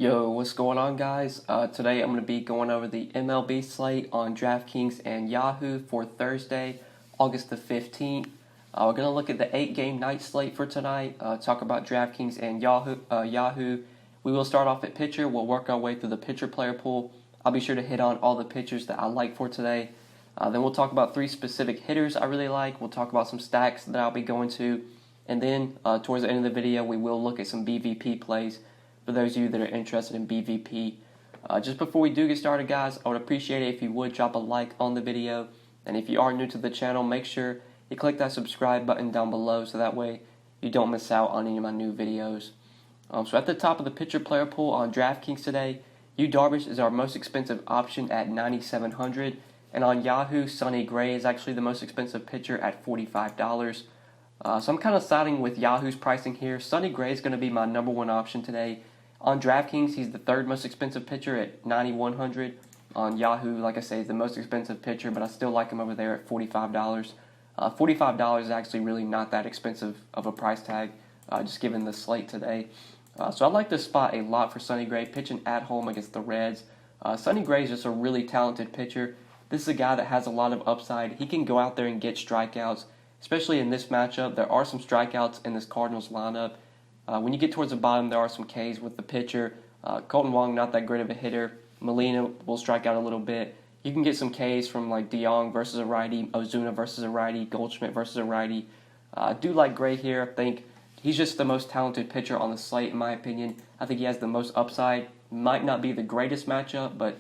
Yo, what's going on, guys? Today I'm going to be going over the MLB slate on DraftKings and Yahoo for Thursday, August the 15th. We're going to look at the 8-game night slate for tonight, talk about DraftKings and Yahoo. We will start off at pitcher. We'll work our way through the pitcher-player pool. I'll be sure to hit on all the pitchers that I like for today. Then we'll talk about 3 specific hitters I really like. We'll talk about some stacks that I'll be going to. And then towards the end of the video, we will look at some BVP plays for those of you that are interested in BVP. Just before we do get started, guys, I would appreciate it if you would drop a like on the video. And if you are new to the channel, make sure you click that subscribe button down below so that way you don't miss out on any of my new videos. So at the top of the pitcher-player pool on DraftKings today, Yu Darvish is our most expensive option at $9,700. And on Yahoo, Sonny Gray is actually the most expensive pitcher at $45. So I'm kind of siding with Yahoo's pricing here. Sonny Gray is going to be my number one option today. On DraftKings, he's the third most expensive pitcher at $9,100. On Yahoo, like I say, he's the most expensive pitcher, but I still like him over there at $45. $45 is actually really not that expensive of a price tag, just given the slate today. So I like this spot a lot for Sonny Gray, pitching at home against the Reds. Sonny Gray is just a really talented pitcher. This is a guy that has a lot of upside. He can go out there and get strikeouts, especially in this matchup. There are some strikeouts in this Cardinals lineup. When you get towards the bottom, there are some Ks with the pitcher. Colton Wong, not that great of a hitter. Molina will strike out a little bit. You can get some Ks from like DeYoung versus a righty, Ozuna versus a righty, Goldschmidt versus a righty. I do like Gray here. I think he's just the most talented pitcher on the slate, in my opinion. I think he has the most upside. Might not be the greatest matchup, but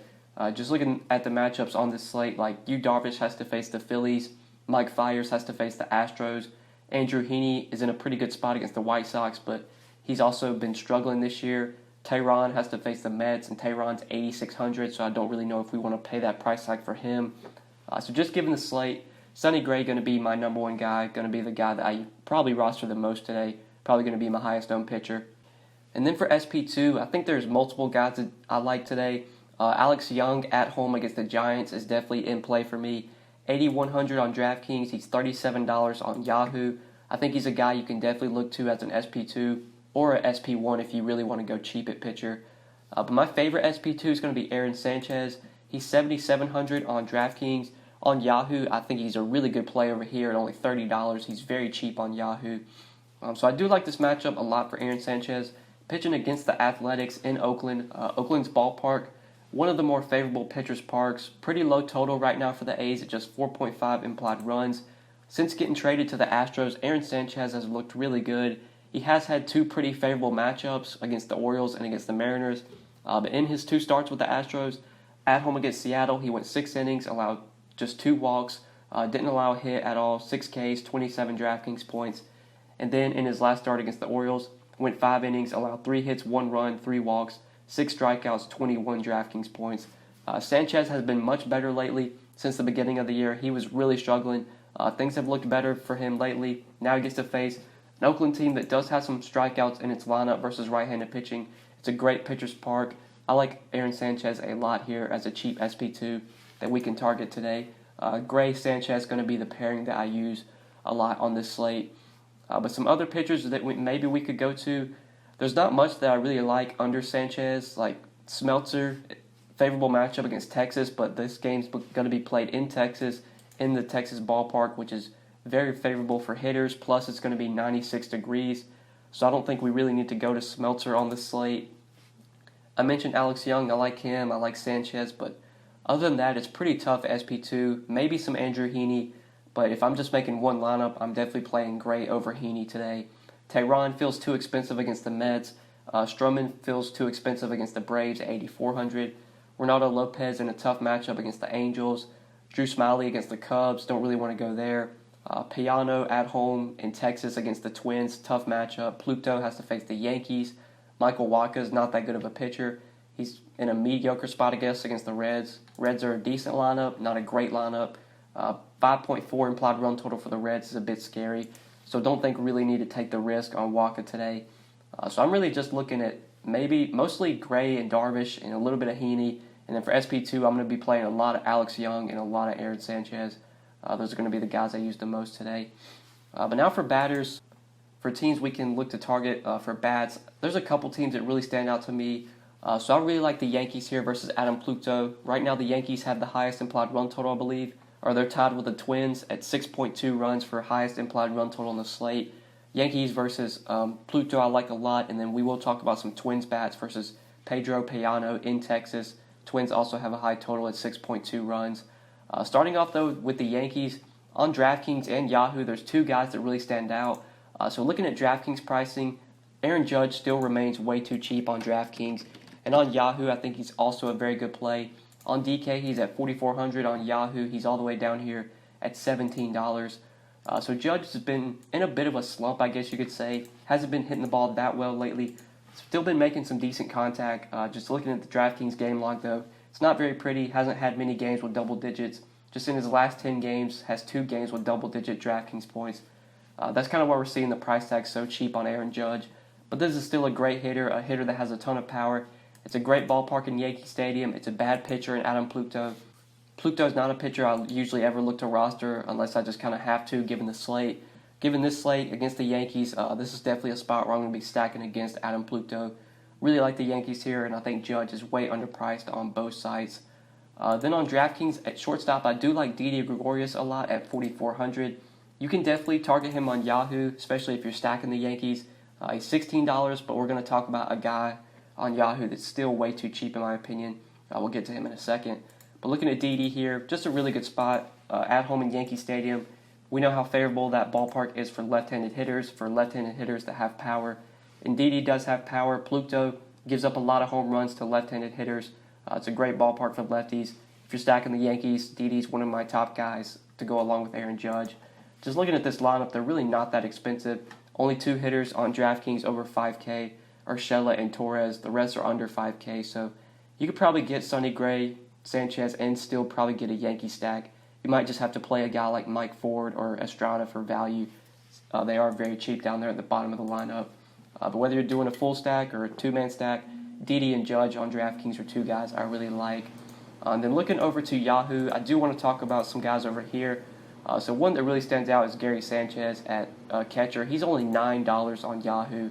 just looking at the matchups on this slate, like Yu Darvish has to face the Phillies. Mike Fiers has to face the Astros. Andrew Heaney is in a pretty good spot against the White Sox, but he's also been struggling this year. Tehran has to face the Mets, and Tehran's $8,600, so I don't really know if we want to pay that price tag for him. So just given the slate, Sonny Gray going to be my number one guy, going to be the guy that I probably roster the most today, probably going to be my highest owned pitcher. And then for SP2, I think there's multiple guys that I like today. Alex Young at home against the Giants is definitely in play for me. $8,100 on DraftKings. He's $37 on Yahoo. I think he's a guy you can definitely look to as an SP2 or a SP1 if you really want to go cheap at pitcher. But my favorite SP2 is going to be Aaron Sanchez. He's $7,700 on DraftKings. On Yahoo, I think he's a really good play over here at only $30. He's very cheap on Yahoo. So I do like this matchup a lot for Aaron Sanchez. Pitching against the Athletics in Oakland. Oakland's ballpark, one of the more favorable pitchers' parks. Pretty low total right now for the A's at just 4.5 implied runs. Since getting traded to the Astros, Aaron Sanchez has looked really good. He has had 2 pretty favorable matchups against the Orioles and against the Mariners. But in his 2 starts with the Astros, at home against Seattle, he went 6 innings, allowed just 2 walks, didn't allow a hit at all, 6 Ks, 27 DraftKings points. And then in his last start against the Orioles, went 5 innings, allowed 3 hits, 1 run, 3 walks, 6 strikeouts, 21 DraftKings points. Sanchez has been much better lately since the beginning of the year. He was really struggling. Things have looked better for him lately. Now he gets to face an Oakland team that does have some strikeouts in its lineup versus right-handed pitching. It's a great pitcher's park. I like Aaron Sanchez a lot here as a cheap SP2 that we can target today. Gray Sanchez is going to be the pairing that I use a lot on this slate. But some other pitchers that maybe we could go to, there's not much that I really like under Sanchez, like Smeltzer, favorable matchup against Texas, but this game's going to be played in Texas, in the Texas ballpark, which is very favorable for hitters, plus it's going to be 96 degrees, so I don't think we really need to go to Smeltzer on the slate. I mentioned Alex Young, I like him, I like Sanchez, but other than that, it's pretty tough SP2, maybe some Andrew Heaney, but if I'm just making one lineup, I'm definitely playing Gray over Heaney today. Tehran feels too expensive against the Mets. Stroman feels too expensive against the Braves at $8,400. Ronaldo Lopez in a tough matchup against the Angels. Drew Smyly against the Cubs, don't really want to go there. Piano at home in Texas against the Twins, tough matchup. Pluto has to face the Yankees. Michael Wacha's not that good of a pitcher. He's in a mediocre spot, I guess, against the Reds. Reds are a decent lineup, not a great lineup. 5.4 implied run total for the Reds is a bit scary, so don't think really need to take the risk on Wacha today. So I'm really just looking at mostly Gray and Darvish and a little bit of Heaney. And then for SP2, I'm going to be playing a lot of Alex Young and a lot of Aaron Sanchez. Those are going to be the guys I use the most today. But now for batters, for teams we can look to target for bats, there's a couple teams that really stand out to me. So I really like the Yankees here versus Adam Pluto. Right now, the Yankees have the highest implied run total, I believe, or they're tied with the Twins at 6.2 runs for highest implied run total on the slate. Yankees versus Pluto I like a lot, and then we will talk about some Twins bats versus Pedro Payano in Texas. Twins also have a high total at 6.2 runs. Starting off, though, with the Yankees, on DraftKings and Yahoo, there's two guys that really stand out. So looking at DraftKings pricing, Aaron Judge still remains way too cheap on DraftKings. And on Yahoo, I think he's also a very good play. On DK, he's at $4,400. On Yahoo, he's all the way down here at $17. So Judge has been in a bit of a slump, I guess you could say. Hasn't been hitting the ball that well lately. Still been making some decent contact. Just looking at the DraftKings game log, though, it's not very pretty. Hasn't had many games with double digits. Just in his last 10 games, has 2 games with double-digit DraftKings points. That's kind of why we're seeing the price tag so cheap on Aaron Judge. But this is still a great hitter, a hitter that has a ton of power. It's a great ballpark in Yankee Stadium. It's a bad pitcher in Adam Pluto. Pluto's not a pitcher I usually ever look to roster unless I just kind of have to, given the slate. Given this slate against the Yankees, this is definitely a spot where I'm going to be stacking against Adam Pluto. Really like the Yankees here, and I think Judge is way underpriced on both sides. Then on DraftKings at shortstop, I do like Didi Gregorius a lot at $4,400. You can definitely target him on Yahoo, especially if you're stacking the Yankees. He's $16, but we're going to talk about a guy on Yahoo that's still way too cheap in my opinion. We'll get to him in a second. But looking at Didi here, just a really good spot at home in Yankee Stadium. We know how favorable that ballpark is for left-handed hitters that have power. And Didi does have power. Pluto gives up a lot of home runs to left-handed hitters. It's a great ballpark for lefties. If you're stacking the Yankees, Didi's one of my top guys to go along with Aaron Judge. Just looking at this lineup, they're really not that expensive. Only 2 hitters on DraftKings over 5K are Urshela and Torres. The rest are under 5K, so you could probably get Sonny Gray, Sanchez, and still probably get a Yankee stack. You might just have to play a guy like Mike Ford or Estrada for value. They are very cheap down there at the bottom of the lineup. But whether you're doing a full stack or a 2-man stack, Didi and Judge on DraftKings are 2 guys I really like. And then looking over to Yahoo, I do want to talk about some guys over here. So one that really stands out is Gary Sanchez at catcher. He's only $9 on Yahoo.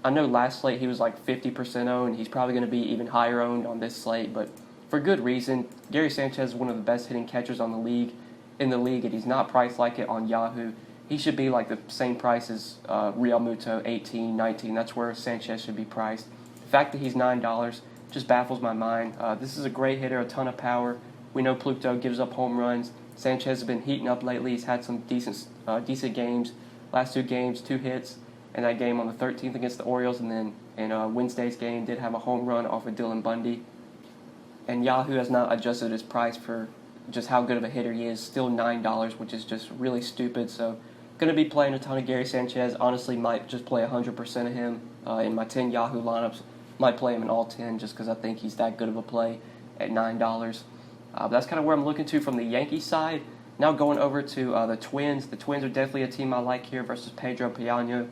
I know last slate he was like 50% owned. He's probably going to be even higher owned on this slate, but for good reason. Gary Sanchez is one of the best hitting catchers in the league, and he's not priced like it on Yahoo. He should be like the same price as Real Muto, 18, 19. That's where Sanchez should be priced. The fact that he's $9 just baffles my mind. This is a great hitter, a ton of power. We know Pluto gives up home runs. Sanchez has been heating up lately. He's had some decent games. Last 2 games, 2 hits. And that game on the 13th against the Orioles, and then in Wednesday's game did have a home run off of Dylan Bundy. And Yahoo has not adjusted his price for just how good of a hitter he is. Still $9, which is just really stupid. So going to be playing a ton of Gary Sanchez. Honestly, might just play 100% of him in my 10 Yahoo lineups. Might play him in all 10 just because I think he's that good of a play at $9. But that's kind of where I'm looking to from the Yankees side. Now going over to the Twins. The Twins are definitely a team I like here versus Pedro Payano.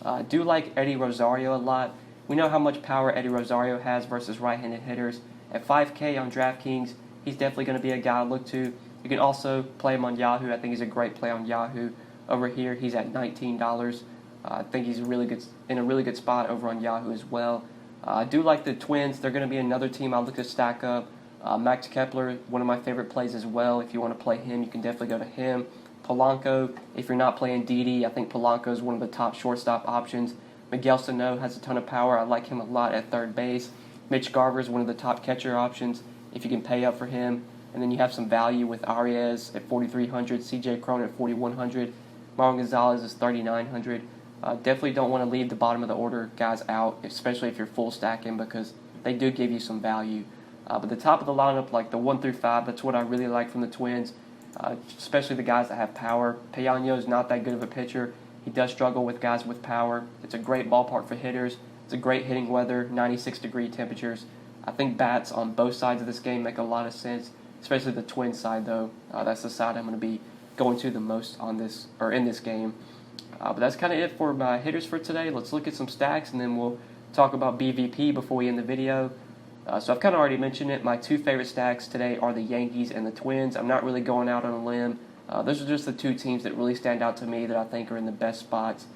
I do like Eddie Rosario a lot. We know how much power Eddie Rosario has versus right-handed hitters. At 5K on DraftKings, he's definitely going to be a guy I look to. You can also play him on Yahoo. I think he's a great play on Yahoo. Over here, he's at $19. I think he's in a really good spot over on Yahoo as well. I do like the Twins. They're going to be another team I'll look to stack up. Max Kepler, one of my favorite plays as well. If you want to play him, you can definitely go to him. Polanco, if you're not playing Didi, I think Polanco is one of the top shortstop options. Miguel Sano has a ton of power. I like him a lot at third base. Mitch Garver is one of the top catcher options if you can pay up for him. And then you have some value with Arias at $4,300, CJ Cron at $4,100, Marlon Gonzalez is $3,900. Definitely don't want to leave the bottom of the order guys out, especially if you're full stacking, because they do give you some value. But the top of the lineup, like the 1 through 5, that's what I really like from the Twins. Especially the guys that have power. Payano is not that good of a pitcher. He does struggle with guys with power. It's a great ballpark for hitters. It's a great hitting weather, 96-degree temperatures. I think bats on both sides of this game make a lot of sense, especially the Twins side, though. That's the side I'm going to be going to the most on this or in this game. But that's kind of it for my hitters for today. Let's look at some stacks, and then we'll talk about BVP before we end the video. So I've kind of already mentioned it. My 2 favorite stacks today are the Yankees and the Twins. I'm not really going out on a limb. Those are just the 2 teams that really stand out to me that I think are in the best spots.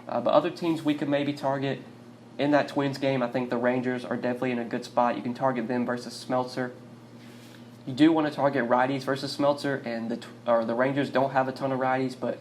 But other teams we could maybe target. in that Twins game, I think the Rangers are definitely in a good spot. You can target them versus Smeltzer. You do want to target righties versus Smeltzer, and the Rangers don't have a ton of righties, but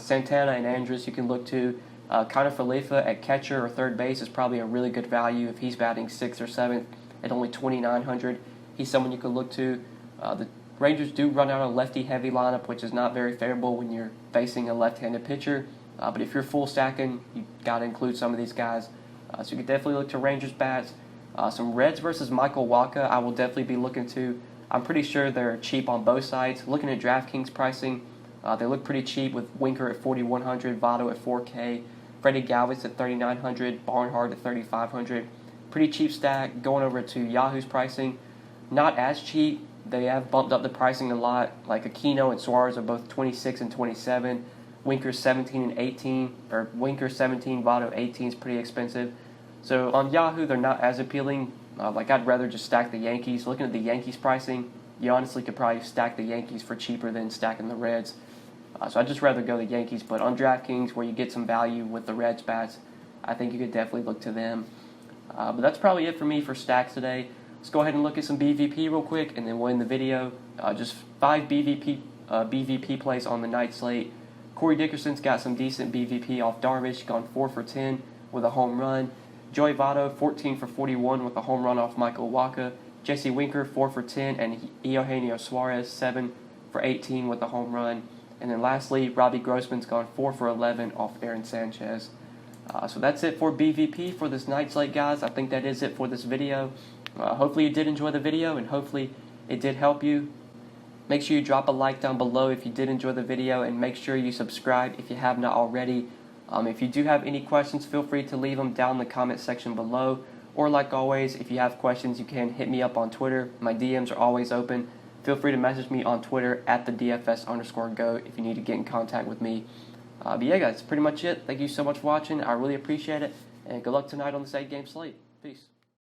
Santana and Andrus you can look to. Connor Falefa at catcher or third base is probably a really good value if he's batting 6th or 7th at only 2,900. He's someone you could look to. The Rangers do run out a lefty-heavy lineup, which is not very favorable when you're facing a left-handed pitcher. But if you're full stacking, you got to include some of these guys. So you could definitely look to Rangers bats. Some Reds versus Michael Wacha, I will definitely be looking to. I'm pretty sure they're cheap on both sides. Looking at DraftKings pricing, they look pretty cheap with Winker at 4,100, Votto at 4K, Freddie Galvis at 3,900, Barnhart at 3,500. Pretty cheap stack. Going over to Yahoo's pricing, not as cheap. They have bumped up the pricing a lot. Like Aquino and Suarez are both 26 and 27. Winker 17 and 18, or Winker 17, Votto 18 is pretty expensive. So on Yahoo, they're not as appealing. I'd rather just stack the Yankees. Looking at the Yankees pricing, you honestly could probably stack the Yankees for cheaper than stacking the Reds. So I'd just rather go the Yankees. But on DraftKings, where you get some value with the Reds bats, I think you could definitely look to them. But that's probably it for me for stacks today. Let's go ahead and look at some BVP real quick, and then we'll end the video. Just 5 BVP plays on the night slate. Corey Dickerson's got some decent BVP off Darvish, gone 4 for 10 with a home run. Joey Votto, 14 for 41 with a home run off Michael Wacha. Jesse Winker, 4 for 10, and Eugenio Suarez, 7 for 18 with a home run. And then lastly, Robbie Grossman's gone 4 for 11 off Aaron Sanchez. So that's it for BVP for this night slate, guys. I think that is it for this video. Hopefully you did enjoy the video, and hopefully it did help you. Make sure you drop a like down below if you did enjoy the video, and make sure you subscribe if you have not already. If you do have any questions, feel free to leave them down in the comment section below. Or like always, if you have questions, you can hit me up on Twitter. My DMs are always open. Feel free to message me on Twitter at the DFS_GOAT if you need to get in contact with me. But yeah, guys, that's pretty much it. Thank you so much for watching. I really appreciate it. And good luck tonight on this 8-game slate. Peace.